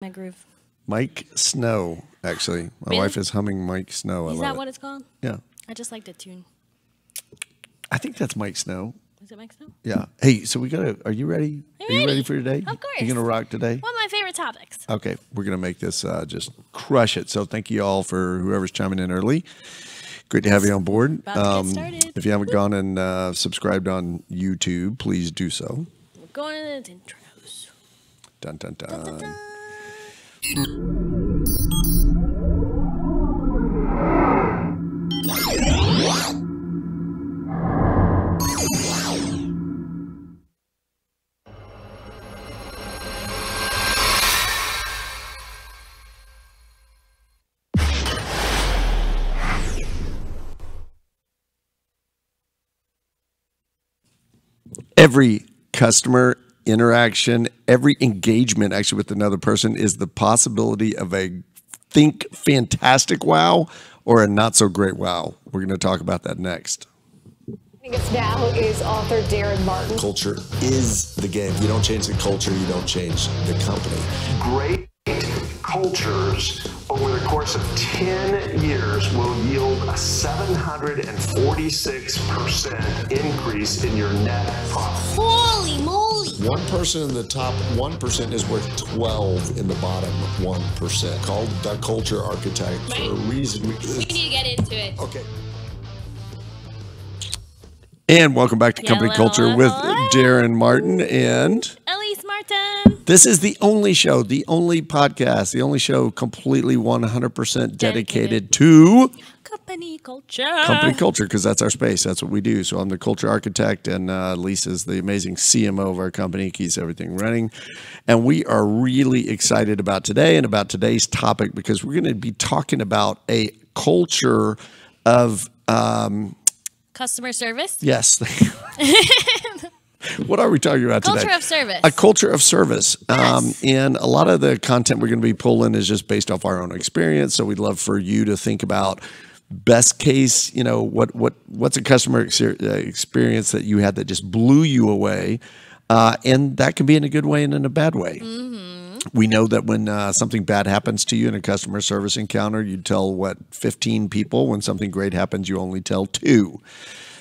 My groove. Mike Snow, actually. My Really? wife is humming Mike Snow. I Is love that it. what it's called? Yeah. I just like the tune. I think that's Mike Snow. Is it Mike Snow? Yeah. Hey, so are you ready? I'm Are you ready ready. for today? Of course. You going to rock today? One of my favorite topics. Okay. We're going to make this just crush it. So thank you all for whoever's chiming in early. Great to have you on board. About to get started. If you haven't gone and subscribed on YouTube, please do so. We're going into intros. Dun, dun, dun. Dun, dun, dun. Every customer interaction, every engagement actually with another person is the possibility of a think fantastic wow or a not so great wow. We're going to talk about that next. Joining us now is author Darren Martin. Culture is the game. You don't change the culture, you don't change the company. Great cultures over the course of 10 years will yield a 746% increase in your net profit. Holy moly! 1% in the top 1% is worth 12 in the bottom 1%. Called the culture architect for a reason. We need to get into it. Okay. And welcome back to Company Culture with Darren Martin and Elise Martin. this is the only show, the only podcast, the only show completely 100% dedicated to Company culture. company culture because that's our space. That's what we do. So I'm the culture architect and Lisa's the amazing CMO of our company, keeps everything running. And we are really excited about today and about today's topic because we're going to be talking about a culture of Customer service. yes. What are we talking about today? Culture of service. A culture of service. Yes. And a lot of the content we're going to be pulling is just based off our own experience. So we'd love for you to think about best case, what's a customer experience that you had that just blew you away. And that can be in a good way and in a bad way. Mm-hmm. We know that when something bad happens to you in a customer service encounter, you tell 15 people. When something great happens, you only tell 2.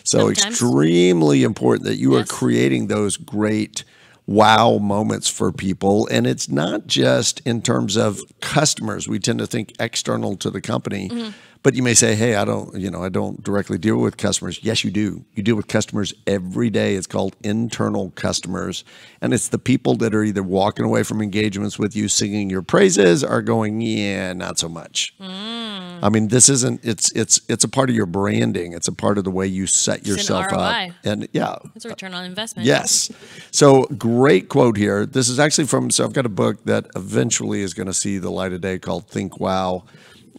So Sometimes. extremely important that you are Yes. creating those great wow moments for people. And it's not just in terms of customers. We tend to think external to the company. Mm-hmm. But you may say, hey, I don't directly deal with customers. Yes, you do. You deal with customers every day. It's called internal customers. And it's the people that are either walking away from engagements with you, singing your praises, or going, yeah, not so much. I mean, this isn't, it's a part of your branding. It's a part of the way you set yourself ROI. up. And yeah. It's a return on investment. Yes. So great quote here. This is actually so I've got a book that eventually is going to see the light of day called Think Wow,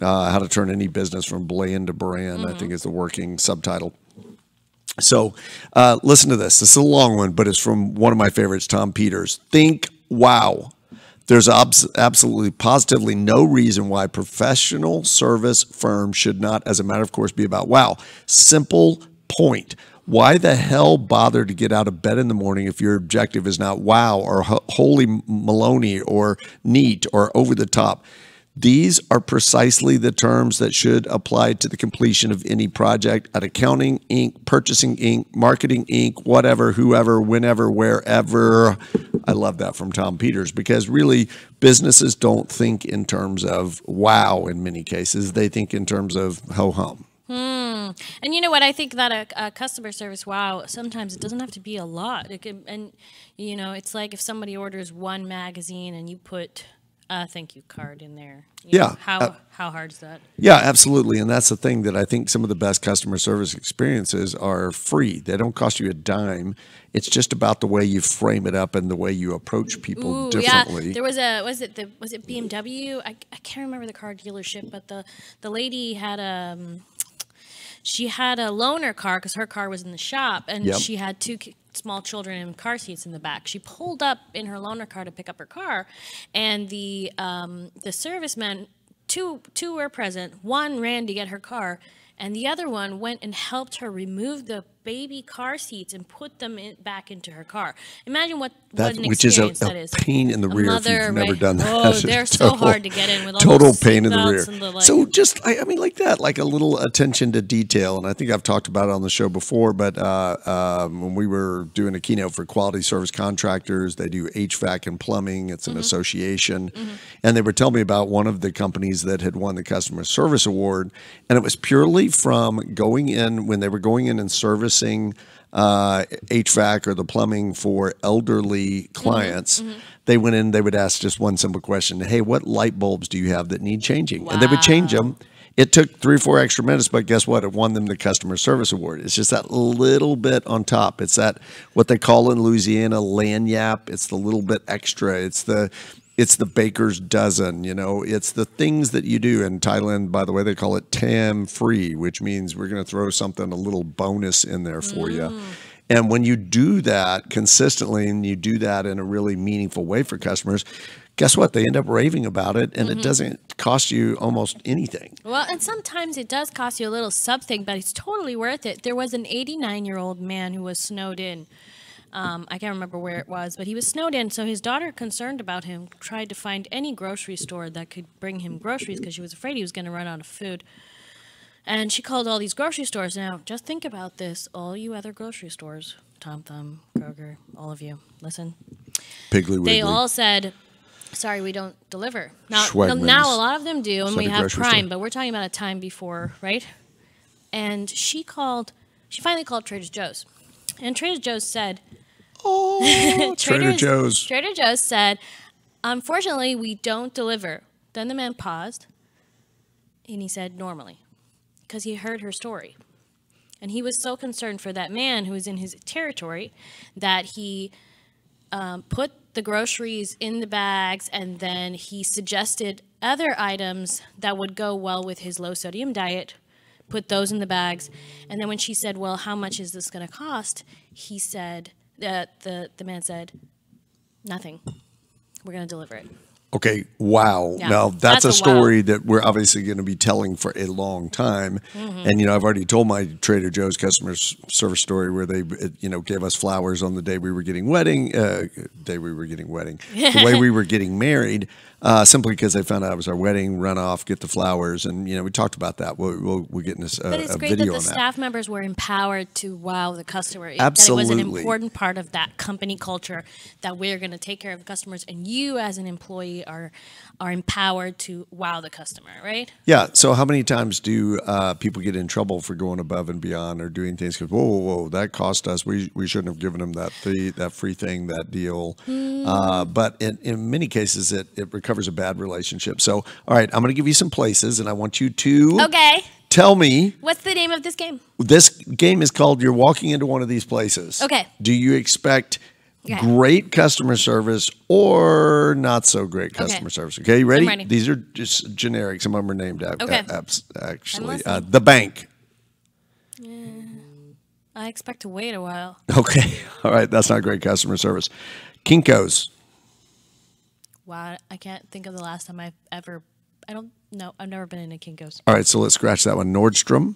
How to Turn Any Business from Bland to Brand, I think is the working subtitle. So listen to this. This is a long one, but it's from one of my favorites, Tom Peters. Think wow. There's absolutely, positively no reason why professional service firms should not, as a matter of course, be about wow. Simple point. Why the hell bother to get out of bed in the morning if your objective is not wow or holy Maloney or neat or over the top? These are precisely the terms that should apply to the completion of any project at Accounting Inc., Purchasing Inc., Marketing Inc., whatever, whoever, whenever, wherever. I love that from Tom Peters because really businesses don't think in terms of wow in many cases. They think in terms of ho-hum. And you know what? I think that a customer service wow, sometimes it doesn't have to be a lot. It can, and it's like if somebody orders one magazine and you put a thank you card in there. You know, how hard is that? Yeah, absolutely. And that's the thing that I think some of the best customer service experiences are free. They don't cost you a dime. It's just about the way you frame it up and the way you approach people differently. Yeah. There was was it BMW? I can't remember the car dealership, but the lady had she had a loaner car because her car was in the shop, and she had 2 small children in car seats in the back. She pulled up in her loaner car to pick up her car, and the servicemen, two were present. One ran to get her car, and the other one went and helped her remove the baby car seats and put them back into her car. Imagine what an which is experience a that is. pain in the rear if you've never done that. Oh, they're so hard to get in with all total those pain in the seatbelts rear. and the, like, So just, I mean, like that, like a little attention to detail. And I think I've talked about it on the show before, but when we were doing a keynote for quality service contractors, they do HVAC and plumbing. It's an association. And they were telling me about one of the companies that had won the customer service award. And it was purely from going in, when they were going in and servicing HVAC or the plumbing for elderly clients. They went in, they would ask just one simple question. Hey, what light bulbs do you have that need changing? And they would change them. It took 3 or 4 extra minutes, but guess what? It won them the customer service award. It's just that little bit on top. It's that, what they call in Louisiana, lagniappe. It's the little bit extra. It's the baker's dozen, you know. It's the things that you do. In Thailand, by the way, they call it tam free, which means we're going to throw something, a little bonus in there for you. And when you do that consistently and you do that in a really meaningful way for customers, guess what? They end up raving about it, and it doesn't cost you almost anything. Well, and sometimes it does cost you a little something, but it's totally worth it. There was an 89-year-old man who was snowed in. I can't remember where it was, but he was snowed in. So his daughter, concerned about him, tried to find any grocery store that could bring him groceries because she was afraid he was going to run out of food. And she called all these grocery stores. Now, just think about this. All you other grocery stores, Tom Thumb, Kroger, all of you, listen. Piggly Wiggly. They all said, sorry, we don't deliver. Now Schwegmans. a lot of them do, and we have grocery Prime, store. but we're talking about a time before, right? And she finally called Trader Joe's. And Trader Joe's said, Trader Joe's. Trader Joe's said, unfortunately, we don't deliver. Then the man paused, and he said, normally, because he heard her story. And he was so concerned for that man who was in his territory that he put the groceries in the bags, and then he suggested other items that would go well with his low-sodium diet, put those in the bags. And then when she said, well, how much is this going to cost? He said, the man said, nothing. We're going to deliver it. Okay, wow. Yeah, Now, that's a wow. story that we're obviously going to be telling for a long time. And, you know, I've already told my Trader Joe's customer service story where they, you know, gave us flowers on the day we were getting the way we were getting married, simply because they found out it was our wedding, run off, get the flowers. And, you know, we talked about that. We'll get in this, But it's a great video that the on that. staff members were empowered to wow the customer. Absolutely. That it was an important part of that company culture that we're going to take care of the customers, and you as an employee are empowered to wow the customer, right? Yeah. So how many times do people get in trouble for going above and beyond or doing things because, whoa, that cost us. We shouldn't have given them that free thing, that deal. But in many cases, it recovers a bad relationship. So, all right, I'm going to give you some places, and I want you to tell me. What's the name of this game? This game is called You're Walking Into One of These Places. Okay. Do you expect great customer service or not so great customer service? Okay, you ready? I'm ready. These are just generic. Some of them are named Okay. actually. I'm The Bank. I expect to wait a while. Okay. All right. That's not great customer service. Kinko's. Wow, I can't think of the last time I've never been in a Kinko's. All right. So let's scratch that one. Nordstrom.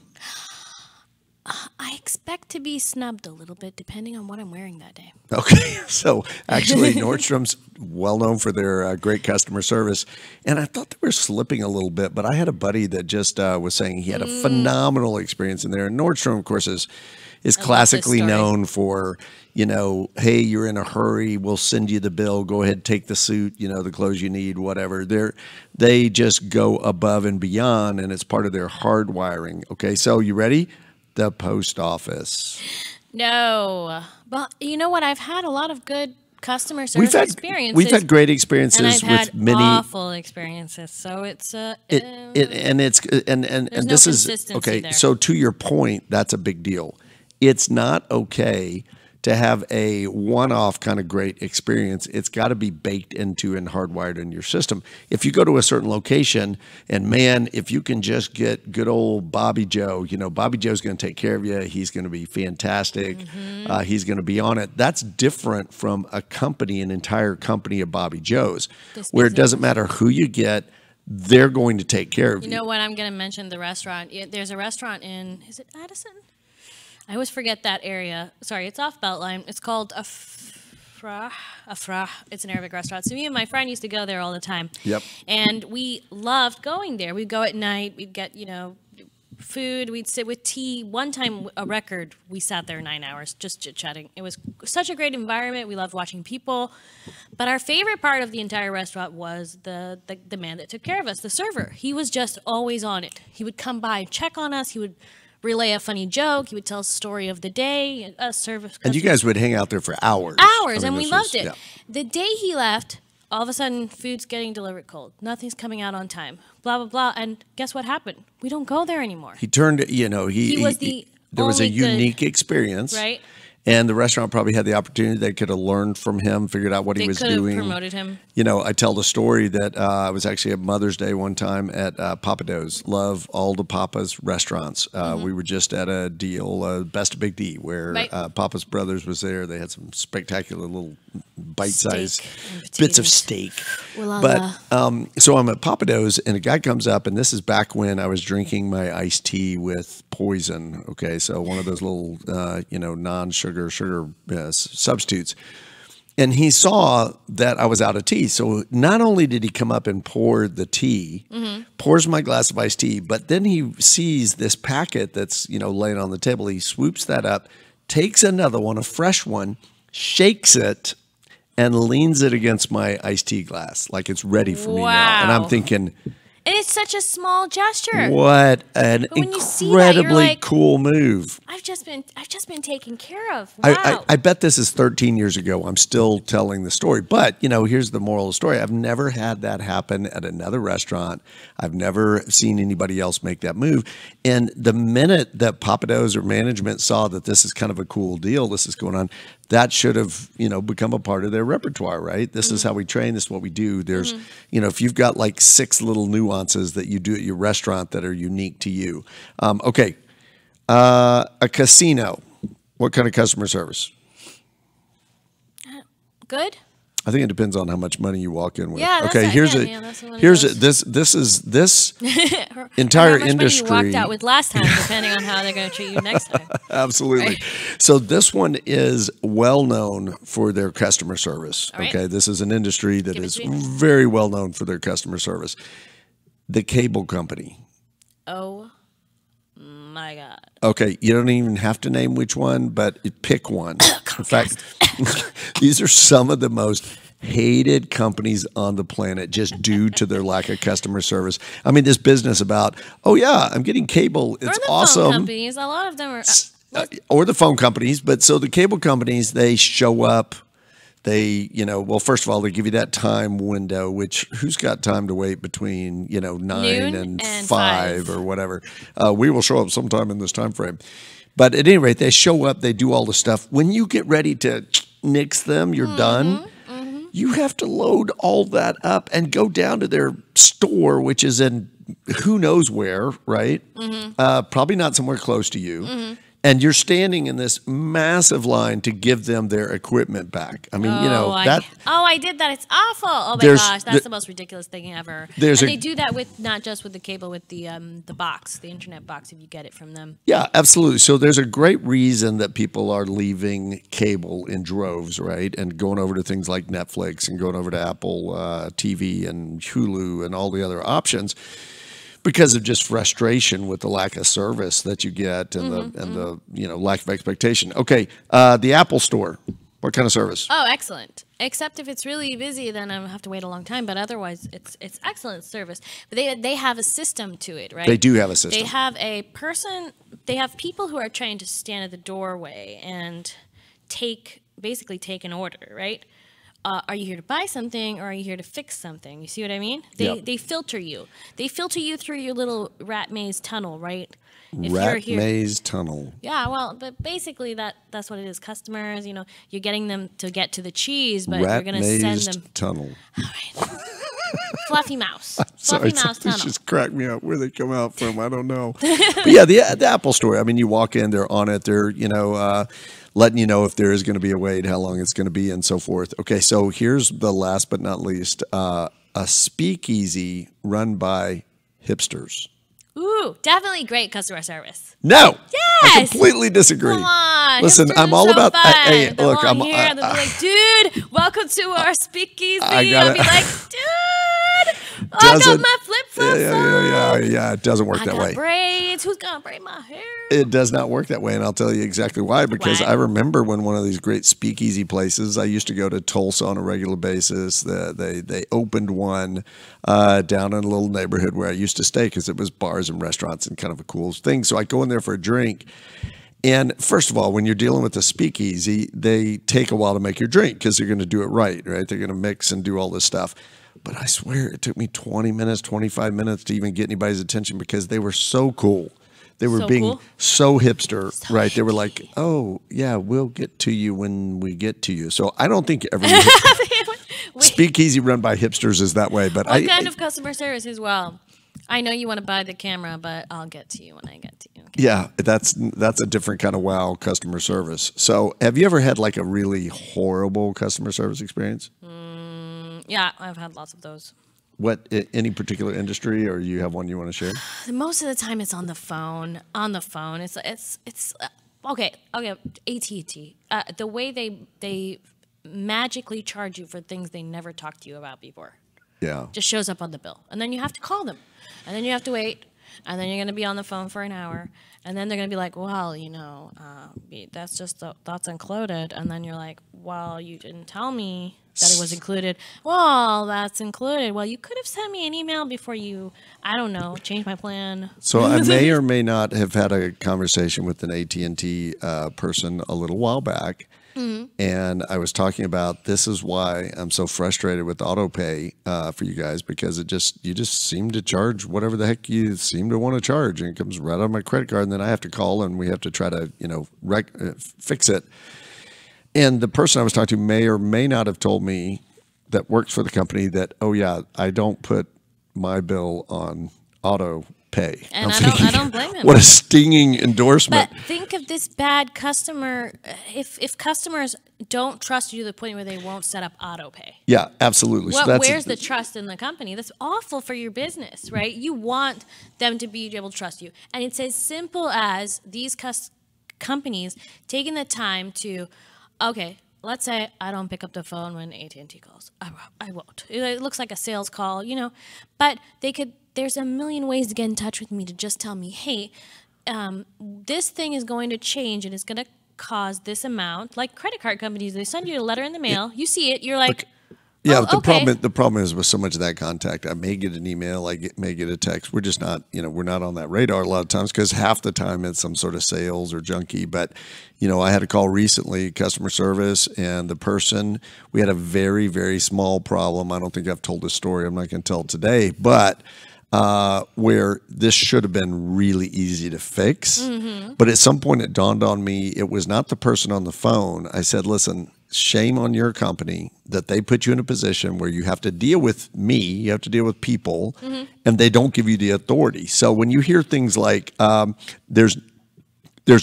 I expect to be snubbed a little bit depending on what I'm wearing that day. Okay. So actually, Nordstrom's well known for their great customer service. And I thought they were slipping a little bit, but I had a buddy that just was saying he had a phenomenal experience in there. And Nordstrom, of course, is classically story. known for, you know, hey, you're in a hurry, we'll send you the bill, go ahead, take the suit, you know, the clothes you need, whatever. They just go above and beyond, and it's part of their hardwiring. Okay, so you ready? The post office. No, but you know what? I've had a lot of good customer service experiences. We've had great experiences and I've with had many awful experiences. So it's this is consistency okay. there. So to your point, that's a big deal. It's not okay to have a one-off kind of great experience. It's got to be baked into and hardwired in your system. If you go to a certain location and man, if you can just get good old Bobby Joe, you know, Bobby Joe's going to take care of you. He's going to be fantastic. He's going to be on it. That's different from a company, an entire company of Bobby Joe's, where it doesn't matter who you get, they're going to take care of you. You know what? I'm going to mention the restaurant. There's a restaurant is it Addison? I always forget that area. Sorry, it's off Beltline. It's called Afrah. It's an Arabic restaurant. So me and my friend used to go there all the time. Yep. And we loved going there. We'd go at night. We'd get, food. We'd sit with tea. One time, a record, we sat there 9 hours just chit-chatting. It was such a great environment. We loved watching people. But our favorite part of the entire restaurant was the man that took care of us, the server. He was just always on it. He would come by and check on us. He would relay a funny joke. He would tell us a story of the day. Service. And you guys would hang out there for hours. And we loved it. Yeah. The day he left, all of a sudden, food's getting delivered cold. Nothing's coming out on time. Blah, blah, blah. And guess what happened? We don't go there anymore. He turned, there was a unique experience. Right. And the restaurant probably had the opportunity. They could have learned from him, figured out what he was doing. They could have promoted him. I tell the story that I was actually at Mother's Day one time at Papa Do's. Love all the Papa's restaurants. We were just at a deal, Best of Big D, where Papa's Brothers was there. They had some spectacular little bite-sized bits of steak. But so I'm at Papa Do's, and a guy comes up, and this is back when I was drinking my iced tea with poison. Okay, so one of those little, non-sugar substitutes. And he saw that I was out of tea. So not only did he come up and pour the tea, pours my glass of iced tea, but then he sees this packet that's, laying on the table. He swoops that up, takes another one, a fresh one, shakes it, and leans it against my iced tea glass like it's ready for me now. And I'm thinking, and it's such a small gesture. What an incredibly cool move. I've just been taken care of. Wow. I bet this is 13 years ago. I'm still telling the story. But, here's the moral of the story. I've never had that happen at another restaurant. I've never seen anybody else make that move. And the minute that Papa Do's or management saw that this is kind of a cool deal, this is going on, that should have, become a part of their repertoire, right? This is how we train. This is what we do. There's, if you've got like 6 little nuances that you do at your restaurant that are unique to you. Okay. A casino. What kind of customer service? Good. I think it depends on how much money you walk in with. Yeah, that's okay. Here's this entire industry. You walked out with last time, depending on how they're going to treat you next time. Absolutely. Right. So this one is well known for their customer service. Right. Okay, this is an industry that is very well known for their customer service. The cable company. Oh my God. Okay, you don't even have to name which one, but pick one. In fact, these are some of the most hated companies on the planet just due to their lack of customer service. I mean, this business about, oh yeah, I'm getting cable. It's awesome. Phone companies, a lot of them are. Or the phone companies, but so the cable companies, they show up. They, well, first of all, they give you that time window, which who's got time to wait between, 9 and 5 or whatever. We will show up sometime in this time frame. But at any rate, they show up, they do all the stuff. When you get ready to nix them, you're done. You have to load all that up and go down to their store, which is in who knows where, right? Probably not somewhere close to you. And you're standing in this massive line to give them their equipment back. I mean, I did that. It's awful. Oh my gosh, that's the most ridiculous thing ever. And they do that with not just with the cable, with the box, the internet box, if you get it from them. Yeah, absolutely. So there's a great reason that people are leaving cable in droves, right, and going over to things like Netflix and going over to Apple TV and Hulu and all the other options. Because of just frustration with the lack of service that you get and the lack of expectation. Okay, the Apple Store. What kind of service? Oh, excellent. Except if it's really busy, then I have to wait a long time. But otherwise, it's excellent service. But they have a system to it, right? They do have a system. They have a person. They have people who are trained to stand at the doorway and basically take an order, right? Are you here to buy something or are you here to fix something? You see what I mean? They filter you. They filter you through your little rat maze tunnel, right? Maze tunnel. Yeah, well, but basically that's what it is. Customers, you're getting them to get to the cheese, but you're going to send them tunnel. All right. Fluffy mouse. Sorry, Mouse tunnel. It's just cracked me up where they come out from. I don't know. But yeah, the Apple Store. I mean, you walk in, they're on it. They're letting you know if there is going to be a wait, how long it's going to be, and so forth. Okay, so here's the last but not least, a speakeasy run by hipsters. Ooh, definitely great customer service. No. I Yes. completely disagree. Come on. Listen, hipsters I'm are all so about. fun. Hey, They'll look, walk here and they'll be like, dude, welcome to our speakeasy. I'll be like, dude, I got my flip flops Yeah. It doesn't work I that got way. braids. Who's gonna braid my hair? It does not work that way, and I'll tell you exactly why. Because Why? I remember when one of these great speakeasy places, I used to go to Tulsa on a regular basis. They opened one down in a little neighborhood where I used to stay because it was bars and restaurants and kind of a cool thing. So I go in there for a drink. And first of all, when you're dealing with a speakeasy, they take a while to make your drink because they're going to do it right? They're going to mix and do all this stuff. But I swear it took me 20 minutes, 25 minutes to even get anybody's attention because they were so cool. They were So being cool? so hipster, right? They were like, oh, yeah, we'll get to you when we get to you. So I don't think every speakeasy run by hipsters is that way. But What kind of customer service as well? I know you want to buy the camera, but I'll get to you when I get to you. Okay. yeah, that's a different kind of wow customer service. So have you ever had like a really horrible customer service experience? Yeah, I've had lots of those. What, any particular industry, or you have one you want to share? Most of the time, it's on the phone. On the phone, it's okay. AT&T. The way they magically charge you for things they never talked to you about before Yeah. just shows up on the bill, and then you have to call them, and then you have to wait, and then you're going to be on the phone for an hour, and then they're going to be like, well, that's included, and then you're like, well, you didn't tell me that it was included. Well, that's included. Well, you could have sent me an email before you, I don't know, changed my plan. So I may or may not have had a conversation with an AT&T person a little while back, and I was talking about this is why I'm so frustrated with autopay for you guys, because you just seem to charge whatever the heck you seem to want to charge, and it comes right on my credit card, and then I have to call and we have to try to fix it. And the person I was talking to may or may not have told me that works for the company that, oh yeah, I don't put my bill on auto pay. And I'm I don't blame him. What a stinging endorsement. But think of this bad customer. If customers don't trust you to the point where they won't set up auto pay. Yeah, absolutely. Well, where's the trust in the company? That's awful for your business, right? You want them to be able to trust you. And it's as simple as these companies taking the time to, okay, let's say I don't pick up the phone when AT&T calls. I won't. It looks like a sales call, but there's a million ways to get in touch with me to just tell me, hey, this thing is going to change and it's going to cause this amount. Like credit card companies, they send you a letter in the mail. You see it. You're like, yeah, oh, but the problem is with so much of that contact, I may get an email, may get a text. We're just not, we're not on that radar a lot of times because half the time it's some sort of sales or junkie. But, I had a call recently, customer service, and the person, we had a very, very small problem. I don't think I've told this story. I'm not going to tell it today, but where this should have been really easy to fix. Mm-hmm. But at some point it dawned on me, it was not the person on the phone. I said, listen, shame on your company that they put you in a position where you have to deal with me, you have to deal with people, and they don't give you the authority. So when you hear things like, there's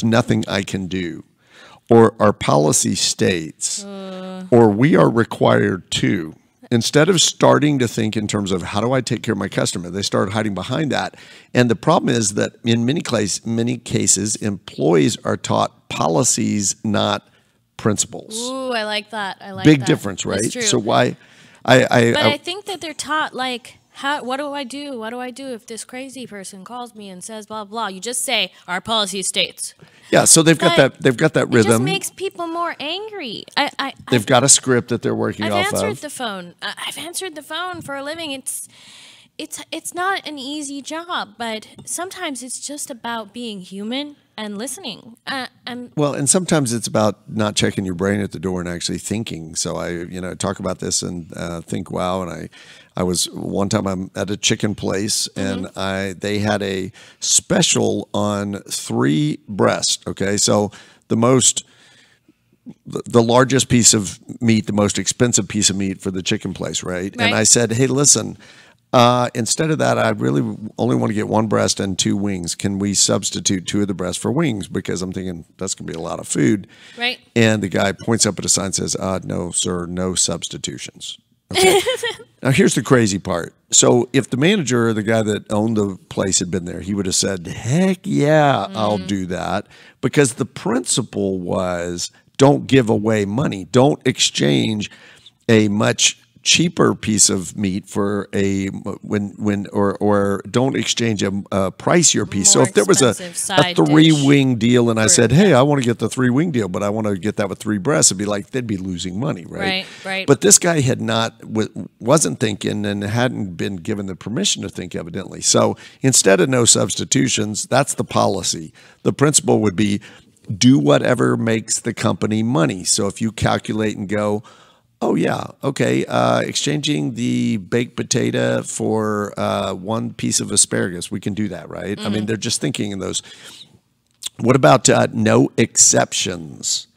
nothing I can do, or our policy states, or we are required to, instead of starting to think in terms of how do I take care of my customer, they start hiding behind that. And the problem is that in many cases, employees are taught policies, not principles. ooh, I like that. I like Big that. difference, right? That's true. So why? But I think that they're taught what do I do? What do I do if this crazy person calls me and says blah blah? You just say our policy states. Yeah, so they've got But that It just rhythm. makes people more angry. They've got a script that they're working I've off answered of. the phone. I've answered the phone for a living. It's not an easy job, but sometimes it's just about being human and listening. Well, and sometimes it's about not checking your brain at the door and actually thinking. So I talk about this and Think Wow, and I was one time I'm at a chicken place and they had a special on 3 breasts. Okay, so the largest piece of meat, the most expensive piece of meat for the chicken place, right? And I said, hey, listen. Instead of that, I really only want to get 1 breast and 2 wings. Can we substitute 2 of the breasts for wings? Because I'm thinking that's going to be a lot of food. Right. And the guy points up at a sign and says, no, sir, no substitutions. Okay. Now, here's the crazy part. So if the manager or the guy that owned the place had been there, he would have said, heck yeah, I'll do that. Because the principle was don't give away money. Don't exchange a much cheaper piece of meat for a or don't exchange a pricier piece. More so if there was a expensive 3-wing deal and I said, hey, I want to get the 3-wing deal, but I want to get that with 3 breasts, it'd be like they'd be losing money, right? Right. But this guy had wasn't thinking and hadn't been given the permission to think, evidently. So instead of no substitutions, that's the policy. The principle would be do whatever makes the company money. So if you calculate and go, oh, yeah, okay, exchanging the baked potato for 1 piece of asparagus, we can do that, right? I mean, they're just thinking in those. What about no exceptions?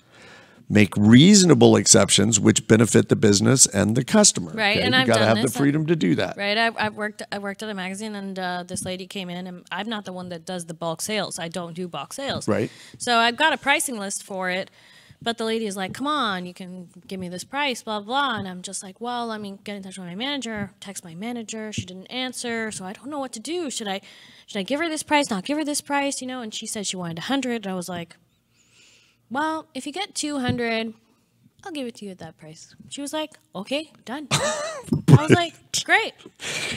Make reasonable exceptions which benefit the business and the customer. Right, okay? and I've you got to done have this. the freedom to do that. Right, I worked at a magazine, and this lady came in, and I'm not the one that does the bulk sales. I don't do bulk sales. Right. So I've got a pricing list for it. But the lady is like, come on, you can give me this price, blah, blah. And I'm just like, well, let me get in touch with my manager, text my manager. She didn't answer, so I don't know what to do. Should I give her this price, not give her this price, you know? And she said she wanted 100. And I was like, well, if you get 200, I'll give it to you at that price. She was like, okay, done. I was like, great.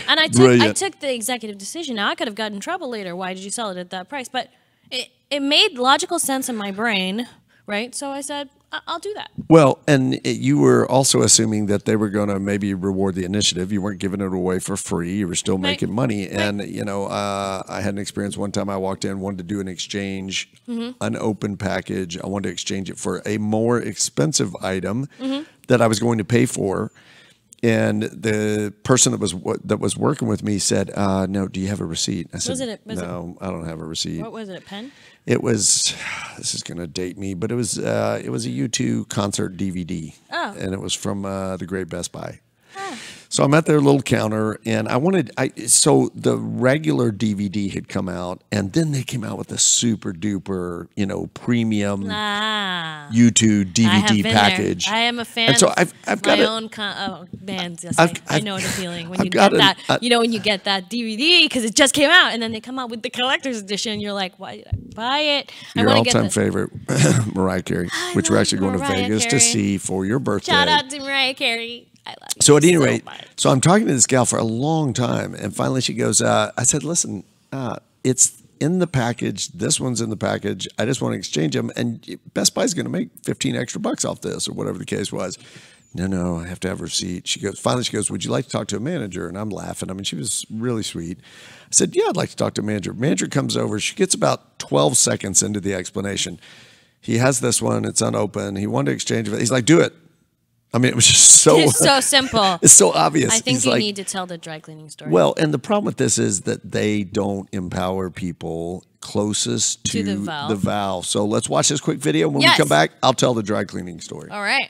And I took the executive decision. Now, I could have gotten in trouble later. Why did you sell it at that price? But it made logical sense in my brain. Right. So I said, I'll do that. Well, and you were also assuming that they were going to maybe reward the initiative. You weren't giving it away for free. You were still making money. And, you know, I had an experience one time I walked in, wanted to do an exchange, an open package. I wanted to exchange it for a more expensive item that I was going to pay for. And the person that was working with me said, no, do you have a receipt? I said, no, I don't have a receipt. What was it, a pen? It was, this is going to date me, but it was a U2 concert DVD. Oh. And it was from the Great Best Buy. Oh. So I'm at their little counter, and so the regular DVD had come out, and then they came out with a super duper, you know, premium U2 DVD package. I am a fan. And so I've got my own bands. Yes, I know the feeling when you get that. You know, when you get that DVD because it just came out, and then they come out with the collector's edition. You're like, why did I buy it? Your all-time favorite, Mariah Carey, which we're actually going to Vegas to see for your birthday. Shout out to Mariah Carey. I love you so at any rate, so I'm talking to this gal for a long time, and finally she goes, I said, listen, it's in the package. This one's in the package. I just want to exchange them, and Best Buy's going to make 15 extra bucks off this, or whatever the case was. No, I have to have a receipt. Finally she goes, would you like to talk to a manager? And I'm laughing. I mean, she was really sweet. I said, yeah, I'd like to talk to a manager. Manager comes over. She gets about 12 seconds into the explanation. He has this one. It's unopened. He wanted to exchange it. He's like, do it. I mean, it was just so... It's so simple. It's so obvious. I think you need to tell the dry cleaning story. Well, and the problem with this is that they don't empower people closest to the valve. So let's watch this quick video. When we come back, I'll tell the dry cleaning story. All right.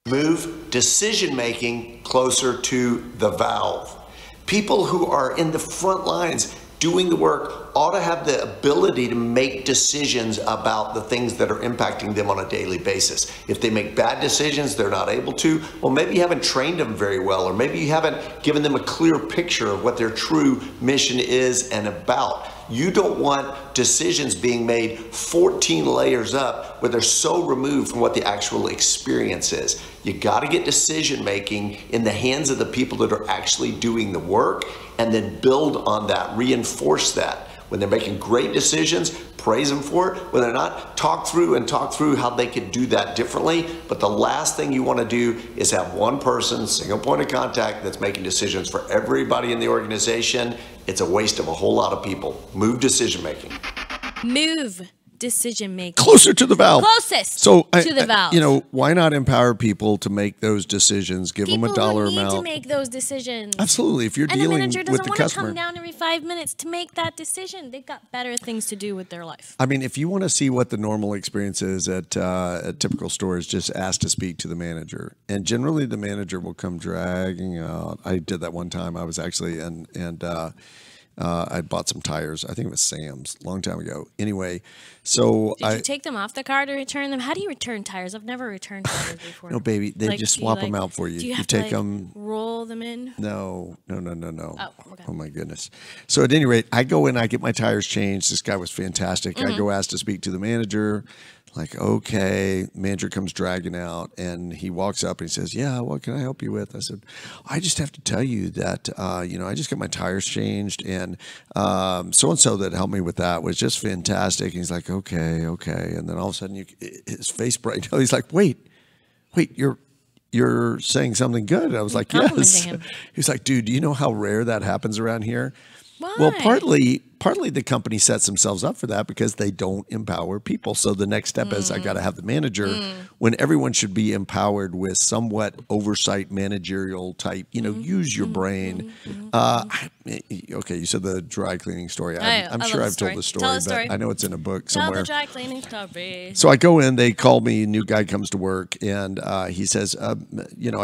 Move decision-making closer to the valve. People who are in the front lines doing the work ought to have the ability to make decisions about the things that are impacting them on a daily basis. If they make bad decisions, they're not able to, well, maybe you haven't trained them very well, or maybe you haven't given them a clear picture of what their true mission is and about. You don't want decisions being made 14 layers up where they're so removed from what the actual experience is. You got to get decision making in the hands of the people that are actually doing the work, and then build on that, reinforce that. When they're making great decisions, praise them for it. When they're not, talk through how they could do that differently. But the last thing you want to do is have one person, single point of contact, that's making decisions for everybody in the organization. It's a waste of a whole lot of people. Move decision making. Move decision making. Closer to the valve. Closest to the valve. You know, why not empower people to make those decisions? Give them a dollar amount. People need to make those decisions. Absolutely. If you're dealing with the customer. And the manager doesn't want to come down every 5 minutes to make that decision. They've got better things to do with their life. I mean, if you want to see what the normal experience is at typical stores, just ask to speak to the manager. And generally the manager will come dragging out. I did that one time. I was actually I bought some tires. I think it was Sam's a long time ago. Anyway, so Did you take them off the car to return them? How do you return tires? I've never returned tires before. No, baby, they Like, just do you, swap like- them out for you. Do you You have take to, like, them. roll them in? No. Oh, okay. Oh my goodness. So at any rate, I go in, I get my tires changed. This guy was fantastic. I go ask to speak to the manager. Like, okay, manager comes dragging out and he walks up and he says, yeah, what can I help you with? I said, I just have to tell you that, I just got my tires changed and so-and-so that helped me with that was just fantastic. And he's like, okay. And then all of a sudden his face brightened. He's like, wait, you're saying something good. I was like, yes. Complimenting him. He's like, dude, do you know how rare that happens around here? Why? Well, partly the company sets themselves up for that because they don't empower people. So the next step is I got to have the manager when everyone should be empowered with somewhat oversight managerial type, use your brain. Okay, you said the dry cleaning story. I'm I sure love I've the told the story. Tell story, the story. but I know it's in a book Tell somewhere. the dry cleaning story. So I go in, they call me, a new guy comes to work, and he says, I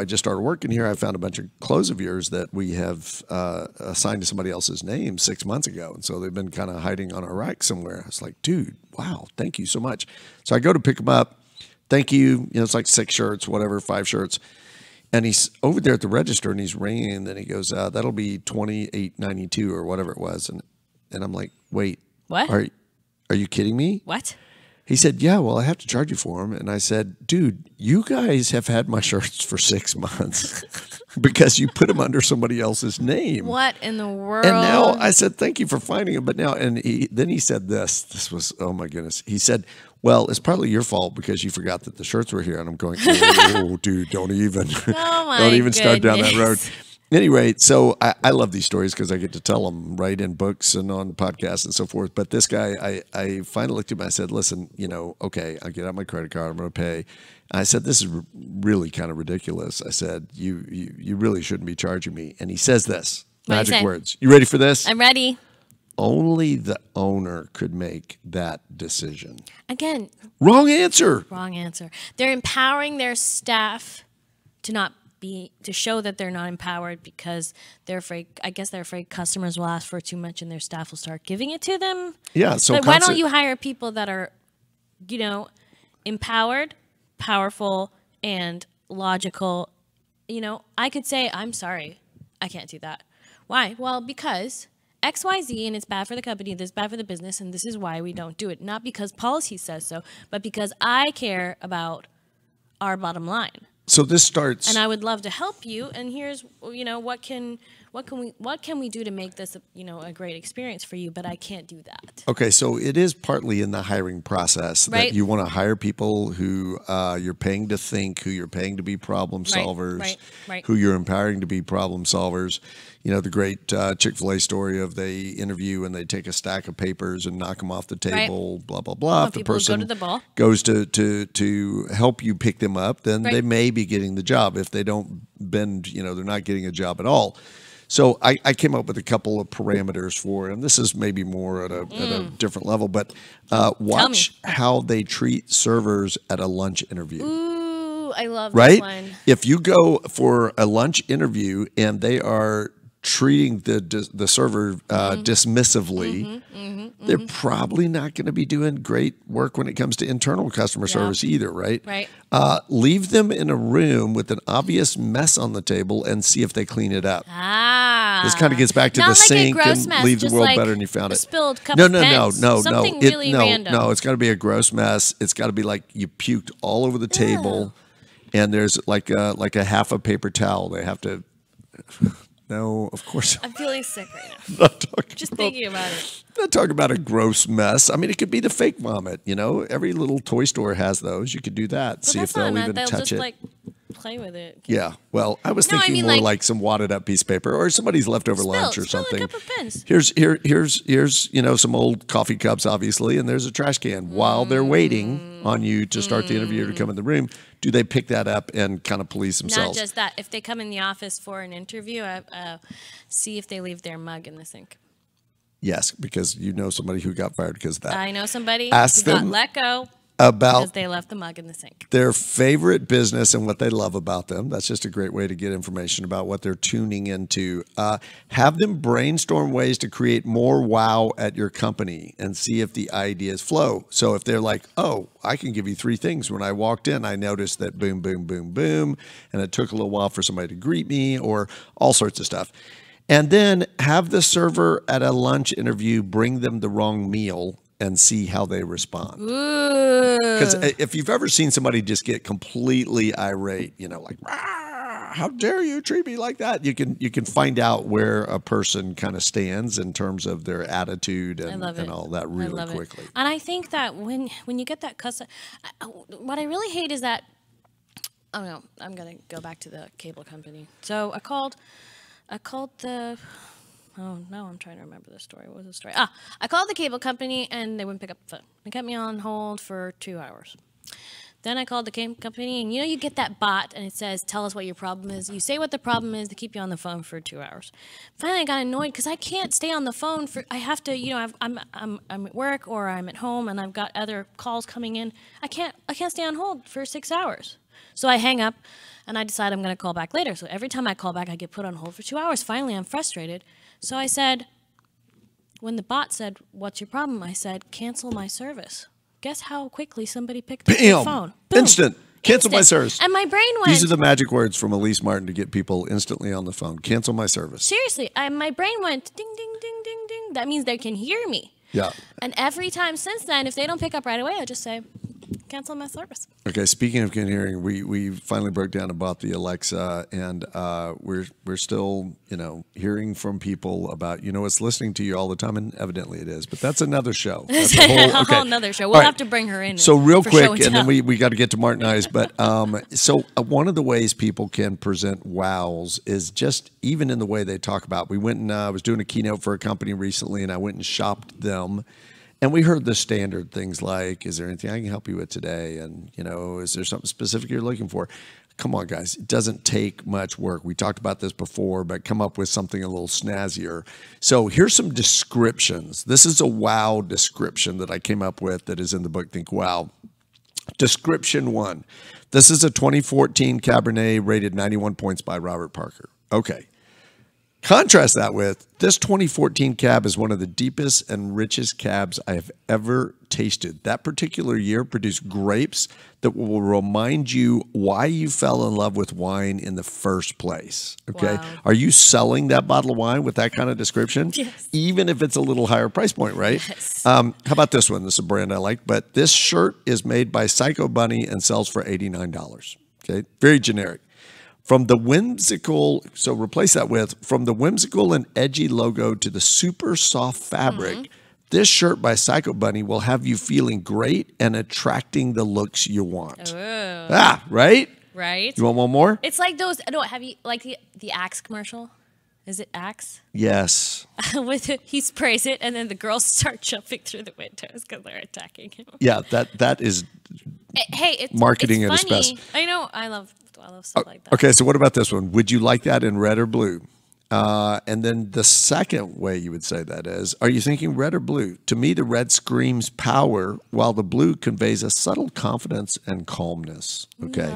just started working here. I found a bunch of clothes of yours that we have assigned to somebody else's name 6 months ago. And so they've been kind of hiding on a rack somewhere. I was like, dude, wow, thank you so much. So I go to pick them up. Thank you. It's like 6 shirts, whatever, 5 shirts. And he's over there at the register and he's ringing. And then he goes, that'll be $28.92 or whatever it was. And I'm like, wait, What? Are you kidding me? What? He said, yeah, well, I have to charge you for them. And I said, dude, you guys have had my shirts for 6 months because you put them under somebody else's name. What in the world? And now I said, thank you for finding them. But now, then he said this was, oh my goodness. He said, well, it's partly your fault because you forgot that the shirts were here. And I'm going, oh, dude, don't even, don't even start down that road. Anyway, so I love these stories because I get to tell them right in books and on podcasts and so forth. But this guy, I finally looked at him and I said, listen, okay, I'll get out my credit card. I'm going to pay. I said, this is really kind of ridiculous. I said, you really shouldn't be charging me. And he says this, What'd he magic say? words. You ready for this? I'm ready. Only the owner could make that decision. Again, Wrong answer. wrong answer. They're empowering their staff to show that they're not empowered because they're afraid. I guess they're afraid customers will ask for too much and their staff will start giving it to them. Yeah. So But why don't you hire people that are, empowered, powerful, and logical? I could say, I'm sorry, I can't do that. Why? Well, because XYZ and it's bad for the company, this is bad for the business, and this is why we don't do it. Not because policy says so, but because I care about our bottom line. So this starts. And I would love to help you. And here's, what can we do to make this, a great experience for you? But I can't do that. Okay, so it is partly in the hiring process Right. that you want to hire people who you're paying to think, who you're paying to be problem solvers, right. who you're empowering to be problem solvers. The great Chick-fil-A story of they interview and they take a stack of papers and knock them off the table, blah, blah, blah. Want If the people to go person to the ball. goes to help you pick them up, then Right. they may be getting the job. If they don't bend, they're not getting a job at all. So I came up with a couple of parameters for, and this is maybe more at a different level, but watch how they treat servers at a lunch interview. Ooh, I love Right? this one. If you go for a lunch interview and they are treating the server dismissively, they're probably not going to be doing great work when it comes to internal customer service either, right? Right. Leave them in a room with an obvious mess on the table and see if they clean it up. This kind of gets back to Not the like a sink gross and mess, leave the just world like better than you found a it. spilled cup no, of no, pens. no, Something no, really random. No, it's got to be a gross mess. It's got to be like you puked all over the table, and there's like a half a paper towel. They have to. No, of course. I'm feeling sick right now. I'm not talking Just about, thinking about it. I'm not talking about a gross mess. I mean, it could be the fake vomit. Every little toy store has those. You could do that. But See if that's not they'll mad. even They'll touch just it. like play with it. Yeah. Well, I was No, I thinking mean, more like- like some wadded up piece of paper or somebody's leftover lunch or Spill something. a cup of pens. Here's some old coffee cups, obviously, and there's a trash can. While they're waiting on you to start the interview to come in the room, do they pick that up and kind of police Not themselves? just that. If they come in the office for an interview, see if they leave their mug in the sink. Yes, because you know somebody who got fired because of that. I know somebody Ask who got them- let go about because they left the mug in the sink. their favorite business and what they love about them. That's just a great way to get information about what they're tuning into. Have them brainstorm ways to create more wow at your company and see if the ideas flow. So if they're like, oh, I can give you 3 things. When I walked in, I noticed that boom, boom, boom, boom, and it took a little while for somebody to greet me, or all sorts of stuff. And then have the server at a lunch interview bring them the wrong meal and see how they respond. Because if you've ever seen somebody just get completely irate, you know, like, how dare you treat me like that? You can find out where a person kind of stands in terms of their attitude and all that really quickly. And I think that when you get that customer, what I really hate is that, oh no, I'm going to go back to the cable company. So I called the... Oh, no, I'm trying to remember the story. What was the story? I called the cable company, and they wouldn't pick up the phone. They kept me on hold for 2 hours. Then I called the cable company, and you get that bot, and it says, tell us what your problem is. You say what the problem is, they keep you on the phone for 2 hours. Finally, I got annoyed because I can't stay on the phone for, I have to, I'm at work or I'm at home, and I've got other calls coming in. I can't stay on hold for 6 hours. So I hang up, and I decide I'm going to call back later. So every time I call back, I get put on hold for 2 hours. Finally, I'm frustrated. So I said, when the bot said, what's your problem? I said, cancel my service. Guess how quickly somebody picked up the phone? Boom. Instant. Cancel my service. And my brain went. These are the magic words from Elise Martin to get people instantly on the phone. Cancel my service. Seriously, my brain went ding, ding, ding, ding, ding. That means they can hear me. Yeah. And every time since then, if they don't pick up right away, I just say, cancel my service. Okay, speaking of hearing, we finally broke down and bought the Alexa, and we're still, hearing from people about, it's listening to you all the time, and evidently it is. But that's another show. That's a whole another show. We'll have to bring her in. So real quick, and then we got to get to Martin Eyes. But so one of the ways people can present wows is just even in the way they talk about. We went and I was doing a keynote for a company recently, and I went and shopped them. And we heard the standard things like, is there anything I can help you with today? And, is there something specific you're looking for? Come on, guys. It doesn't take much work. We talked about this before, but come up with something a little snazzier. So here's some descriptions. This is a wow description that I came up with that is in the book, Think Wow. Description 1. This is a 2014 Cabernet rated 91 points by Robert Parker. Okay. Contrast that with this 2014 cab is one of the deepest and richest cabs I have ever tasted. That particular year produced grapes that will remind you why you fell in love with wine in the first place. Okay. Wow. Are you selling that bottle of wine with that kind of description? Yes. Even if it's a little higher price point, right? Yes. How about this one? This is a brand I like, but this shirt is made by Psycho Bunny and sells for $89. Okay. Very generic. From the whimsical, so replace that with, from the whimsical and edgy logo to the super soft fabric, this shirt by Psycho Bunny will have you feeling great and attracting the looks you want. Oh. Right? Right. You want one more? It's like those, have you, like the Axe commercial? Is it Axe? Yes. With it, he sprays it, and then the girls start jumping through the windows because they're attacking him. Yeah, that is it's marketing it's at its funny. best. I know. I love stuff like that. Okay, so what about this one? Would you like that in red or blue? And then the second way you would say that is, are you thinking red or blue? To me, the red screams power, while the blue conveys a subtle confidence and calmness. Okay,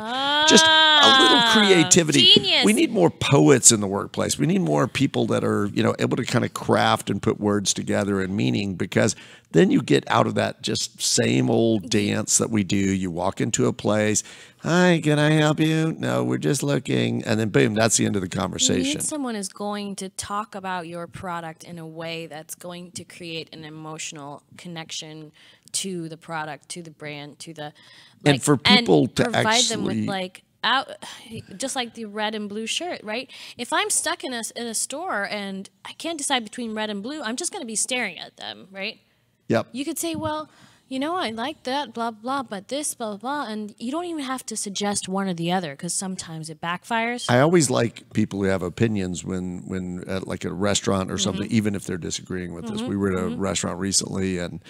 just a little creativity. Genius. We need more poets in the workplace. We need more people that are, able to kind of craft and put words together and meaning, because then you get out of that just same old dance that we do. You walk into a place, hi, can I help you? No, we're just looking. And then boom, that's the end of the conversation. You need someone who's going to talk about your product in a way that's going to create an emotional connection to the product, to the brand, to the... and for people to provide them with just like the red and blue shirt, right? If I'm stuck in a store and I can't decide between red and blue, I'm just going to be staring at them, right? Yep. You could say, well, I like that, blah, blah, but this, blah, blah, and you don't even have to suggest one or the other, because sometimes it backfires. I always like people who have opinions when at like a restaurant or something, even if they're disagreeing with us. We were at a restaurant recently, and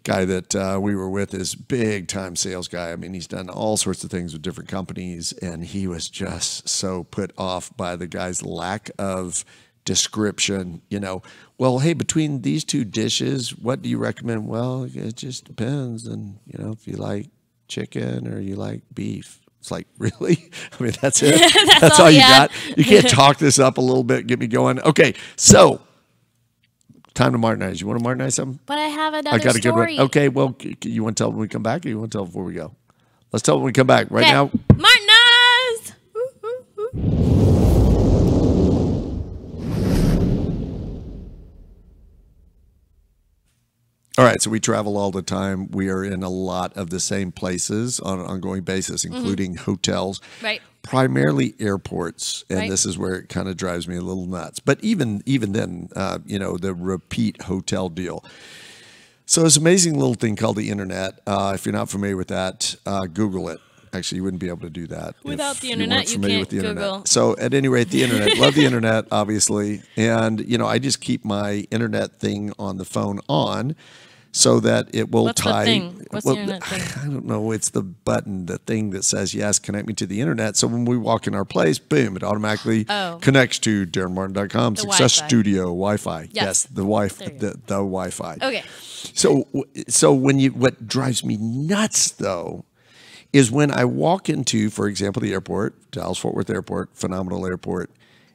guy that we were with is big time sales guy. I mean, he's done all sorts of things with different companies, and he was just so put off by the guy's lack of description, well, hey, between these two dishes, what do you recommend? Well, it just depends. And, if you like chicken or you like beef. It's like, really? I mean, that's it? That's all you got? You can't talk this up a little bit, get me going? Okay, so time to Martinize. You want to Martinize something? But I have another I got a good story. one. Okay, well, you want to tell them when we come back or you want to tell them before we go? Let's tell them when we come back. Right now. Martinize! All right, so we travel all the time. We are in a lot of the same places on an ongoing basis, including hotels, Right. primarily airports, and Right. this is where it kind of drives me a little nuts. But even then, the repeat hotel deal. So this amazing little thing called the internet. If you're not familiar with that, Google it. Actually, you wouldn't be able to do that Without if the you internet, weren't you familiar can't with the internet. Google. So at any rate, the internet. Love the internet, obviously, and I just keep my internet thing on the phone on, so that it will What's tie. the thing? What's the internet thing? I don't know. It's the button, the thing that says yes, connect me to the internet. So when we walk in our place, boom, it automatically connects to DarrenMartin.com, Success Wi-Fi. Studio, Wi-Fi. Yes. The Wi-Fi, the Wi-Fi. Okay. So what drives me nuts though is when I walk into, for example, the airport, Dallas-Fort Worth Airport, phenomenal airport,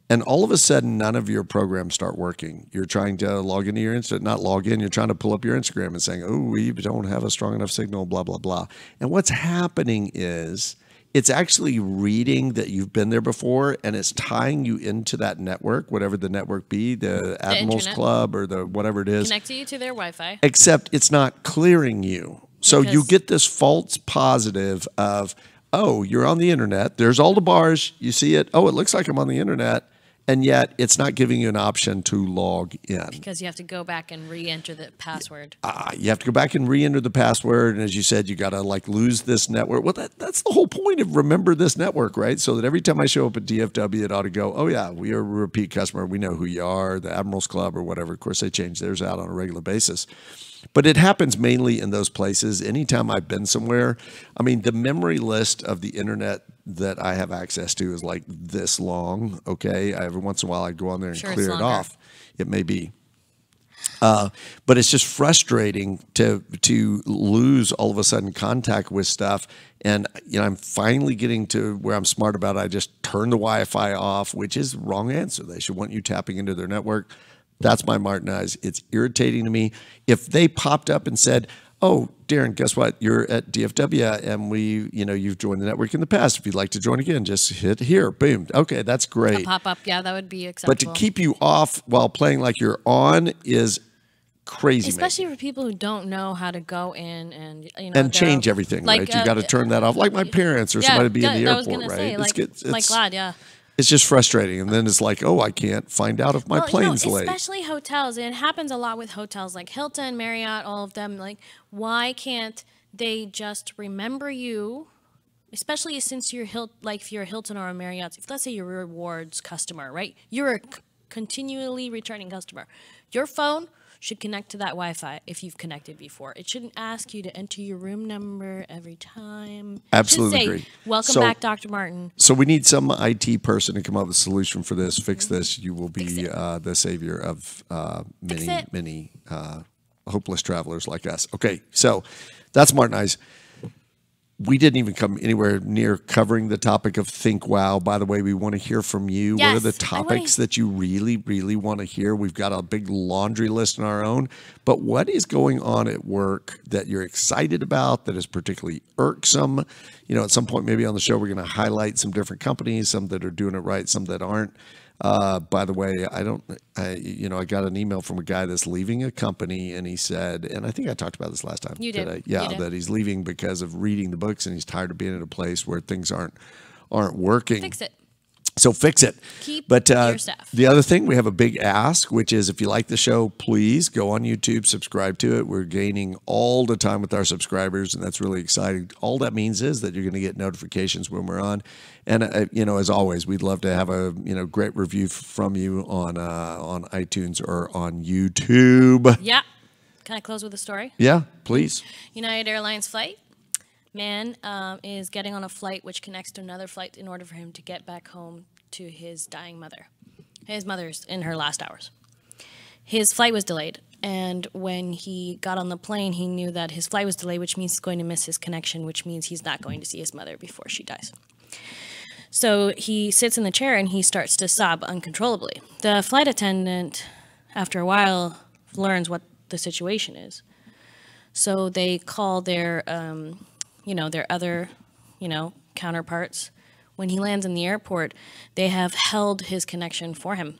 and all of a sudden none of your programs start working. You're trying to log into your not log in, you're trying to pull up your Instagram and saying, oh, we don't have a strong enough signal, blah, blah, blah. And what's happening is it's actually reading that you've been there before, and it's tying you into that network, whatever the network be, the Admirals internet. Club or the whatever it is. Connect you to their Wi-Fi. Except it's not clearing you. So you Because- get this false positive of, oh, you're on the internet. There's all the bars. You see it. Oh, it looks like I'm on the internet. And yet it's not giving you an option to log in. Because you have to go back and re-enter the password. You have to go back and re-enter the password. And as you said, you got to lose this network. Well, that's the whole point of remember this network, right? So that every time I show up at DFW, it ought to go, oh yeah, we are a repeat customer. We know who you are, the Admirals Club or whatever. Of course, they change theirs out on a regular basis. But it happens mainly in those places. Anytime I've been somewhere, I mean, the memory list of the internet that I have access to is like this long, okay? Every once in a while I go on there and Sure, clear it's it longer. off. It may be. But it's just frustrating to lose all of a sudden contact with stuff. And I'm finally getting to where I'm smart about it. I just turn the Wi-Fi off, which is the wrong answer. They should want you tapping into their network. That's my Martinize. It's irritating to me. If they popped up and said, oh, Darren, guess what? You're at DFW and you've joined the network in the past. If you'd like to join again, just hit here. Boom. Okay, that's great. A pop-up, yeah, that would be acceptable. But to keep you off while playing like you're on is crazy. Especially for people who don't know how to go in and and change everything, right? You got to turn that off, like my parents or somebody be in the I was airport, gonna right? say, like Glad, yeah. It's just frustrating, and then it's like, oh, I can't find out if my plane's late. Especially hotels. It happens a lot with hotels like Hilton, Marriott, all of them. Like, why can't they just remember you? Especially since you're if you're a Hilton or a Marriott. If let's say you're a rewards customer, right? You're a continually returning customer. Your phone should connect to that Wi-Fi if you've connected before. It shouldn't ask you to enter your room number every time. Absolutely It should say, agree. welcome back, Dr. Martin. So we need some IT person to come up with a solution for this. Fix this. You will be the savior of many hopeless travelers like us. Okay, so that's Martinize. We didn't even come anywhere near covering the topic of Think Wow. By the way, we want to hear from you. Yes, what are the topics that you really, really want to hear? We've got a big laundry list on our own. But what is going on at work that you're excited about, that is particularly irksome? At some point maybe on the show, we're going to highlight some different companies, some that are doing it right, some that aren't. By the way, I got an email from a guy that's leaving a company, and he said, and I think I talked about this last time. You did. Yeah, You did. that he's leaving because of reading the books, and he's tired of being in a place where things aren't working. Fix it. So fix it. Keep but your staff. The other thing, we have a big ask, which is if you like the show, please go on YouTube, subscribe to it. We're gaining all the time with our subscribers, and that's really exciting. All that means is that you're going to get notifications when we're on. And as always, we'd love to have a great review from you on iTunes or on YouTube. Yeah. Can I close with a story? Yeah, please. United Airlines flight. Man is getting on a flight which connects to another flight in order for him to get back home to his dying mother. His mother's in her last hours. His flight was delayed. And when he got on the plane, he knew that his flight was delayed, which means he's going to miss his connection, which means he's not going to see his mother before she dies. So he sits in the chair and he starts to sob uncontrollably. The flight attendant, after a while, learns what the situation is. So they call their, their other, counterparts. When he lands in the airport, they have held his connection for him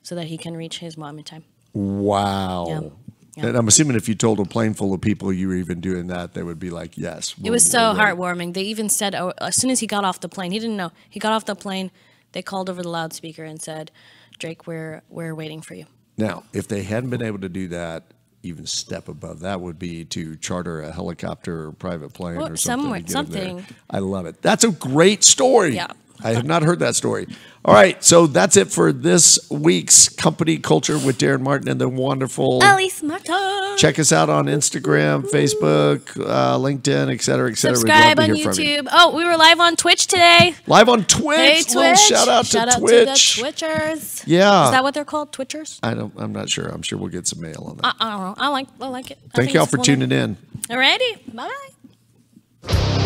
so that he can reach his mom in time. Wow. Yeah. Yeah. And I'm assuming if you told a plane full of people you were even doing that, they would be like, yes. It was so heartwarming. They even said, as soon as he got off the plane, he didn't know. He got off the plane, they called over the loudspeaker and said, Drake, we're waiting for you. Now, if they hadn't been able to do that, even step above that would be to charter a helicopter or private plane or something. Something. I love it. That's a great story. Yeah. I have not heard that story. All right, so that's it for this week's Company Culture with Darren Martin and the wonderful Elise Martin. Check us out on Instagram, Facebook, LinkedIn, et cetera, et cetera. Subscribe on YouTube. Oh, we were live on Twitch today. Live on Twitch. Hey, Twitch. Little shout out to Twitch. To the Twitchers. Yeah. Is that what they're called? Twitchers? I'm not sure. I'm sure we'll get some mail on that. I don't know. I like it. Thank y'all for tuning in. Alrighty. Bye-bye.